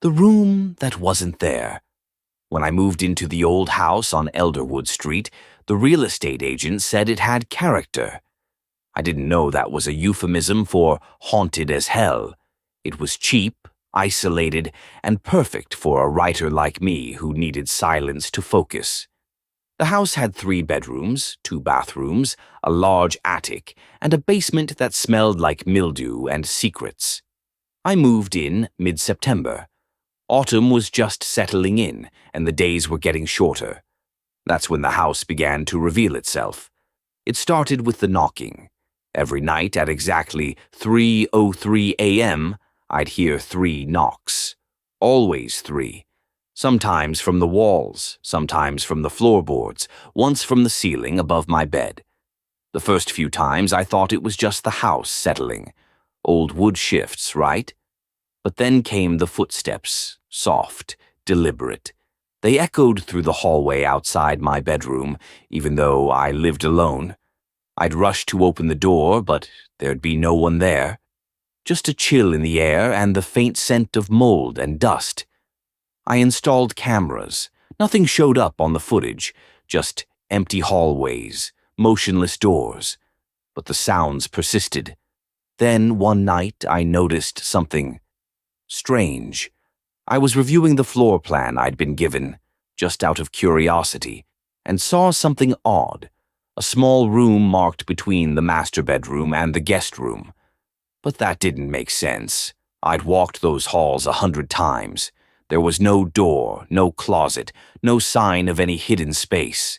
The room that wasn't there. When I moved into the old house on Elderwood Street, the real estate agent said it had character. I didn't know that was a euphemism for haunted as hell. It was cheap, isolated, and perfect for a writer like me who needed silence to focus. The house had 3 bedrooms, 2 bathrooms, a large attic, and a basement that smelled like mildew and secrets. I moved in mid-September. Autumn was just settling in, and the days were getting shorter. That's when the house began to reveal itself. It started with the knocking. Every night at exactly 3:03 a.m., I'd hear 3 knocks. Always 3. Sometimes from the walls, sometimes from the floorboards, once from the ceiling above my bed. The first few times I thought it was just the house settling. Old wood shifts, right? But then came the footsteps, soft, deliberate. They echoed through the hallway outside my bedroom, even though I lived alone. I'd rush to open the door, but there'd be no one there. Just a chill in the air and the faint scent of mold and dust. I installed cameras. Nothing showed up on the footage, just empty hallways, motionless doors. But the sounds persisted. Then one night I noticed something strange. I was reviewing the floor plan I'd been given, just out of curiosity, and saw something odd. A small room marked between the master bedroom and the guest room. But that didn't make sense. I'd walked those halls 100 times. There was no door, no closet, no sign of any hidden space.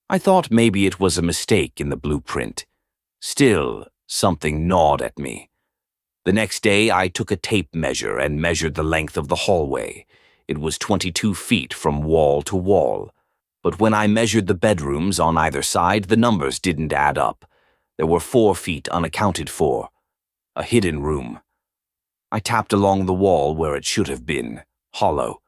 I thought maybe it was a mistake in the blueprint. Still, something gnawed at me. The next day, I took a tape measure and measured the length of the hallway. It was 22 feet from wall to wall. But when I measured the bedrooms on either side, the numbers didn't add up. There were 4 feet unaccounted for. A hidden room. I tapped along the wall where it should have been, hollow.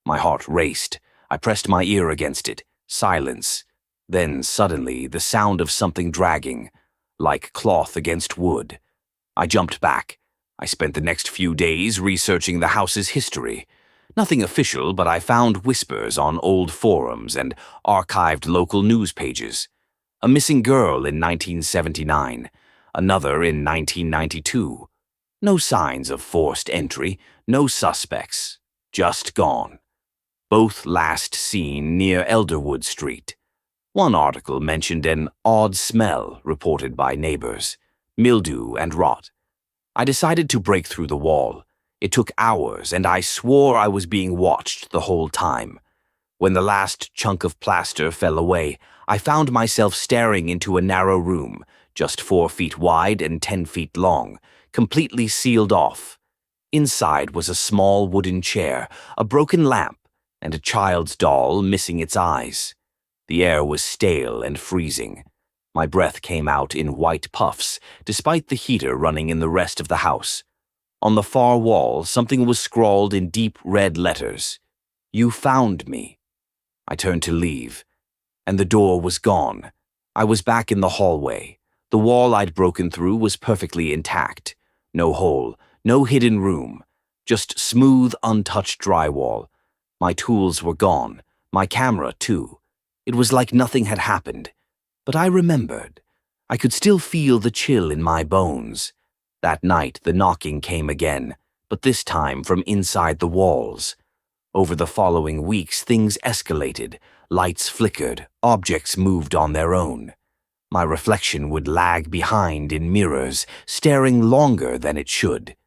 My heart raced. I pressed my ear against it. Silence. Then, suddenly, the sound of something dragging, like cloth against wood. I jumped back. I spent the next few days researching the house's history. Nothing official, but I found whispers on old forums and archived local news pages. A missing girl in 1979, another in 1992. No signs of forced entry, no suspects, just gone. Both last seen near Elderwood Street. One article mentioned an odd smell reported by neighbors. Mildew and rot. I decided to break through the wall. It took hours, and I swore I was being watched the whole time. When the last chunk of plaster fell away, I found myself staring into a narrow room, just 4 feet wide and 10 feet long, completely sealed off. Inside was a small wooden chair, a broken lamp, and a child's doll missing its eyes. The air was stale and freezing. My breath came out in white puffs, despite the heater running in the rest of the house. On the far wall, something was scrawled in deep red letters. "You found me." I turned to leave, and the door was gone. I was back in the hallway. The wall I'd broken through was perfectly intact. No hole, no hidden room, just smooth, untouched drywall. My tools were gone, my camera too. It was like nothing had happened. But I remembered. I could still feel the chill in my bones. That night the knocking came again, but this time from inside the walls. Over the following weeks things escalated. Lights flickered, objects moved on their own. My reflection would lag behind in mirrors, staring longer than it should.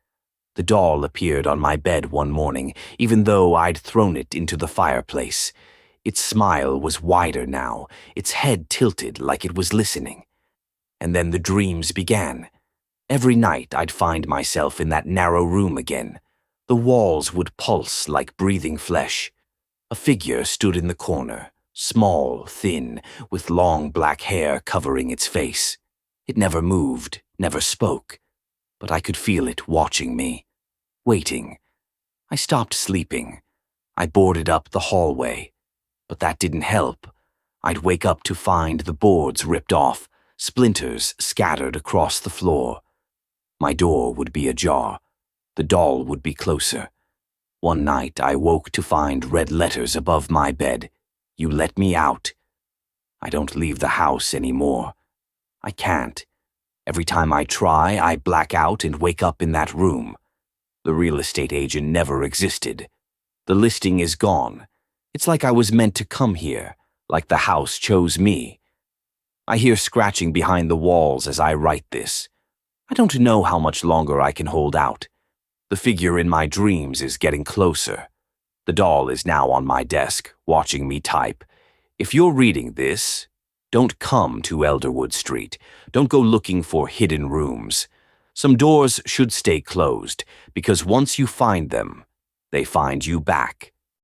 The doll appeared on my bed one morning, even though I'd thrown it into the fireplace. Its smile was wider now, its head tilted like it was listening. And then the dreams began. Every night I'd find myself in that narrow room again. The walls would pulse like breathing flesh. A figure stood in the corner, small, thin, with long black hair covering its face. It never moved, never spoke, but I could feel it watching me, waiting. I stopped sleeping. I boarded up the hallway. But that didn't help. I'd wake up to find the boards ripped off, splinters scattered across the floor. My door would be ajar. The doll would be closer. One night I woke to find red letters above my bed. You let me out. I don't leave the house anymore. I can't. Every time I try, I black out and wake up in that room. The real estate agent never existed. The listing is gone. It's like I was meant to come here, like the house chose me. I hear scratching behind the walls as I write this. I don't know how much longer I can hold out. The figure in my dreams is getting closer. The doll is now on my desk, watching me type. If you're reading this, don't come to Elderwood Street. Don't go looking for hidden rooms. Some doors should stay closed, because once you find them, they find you back.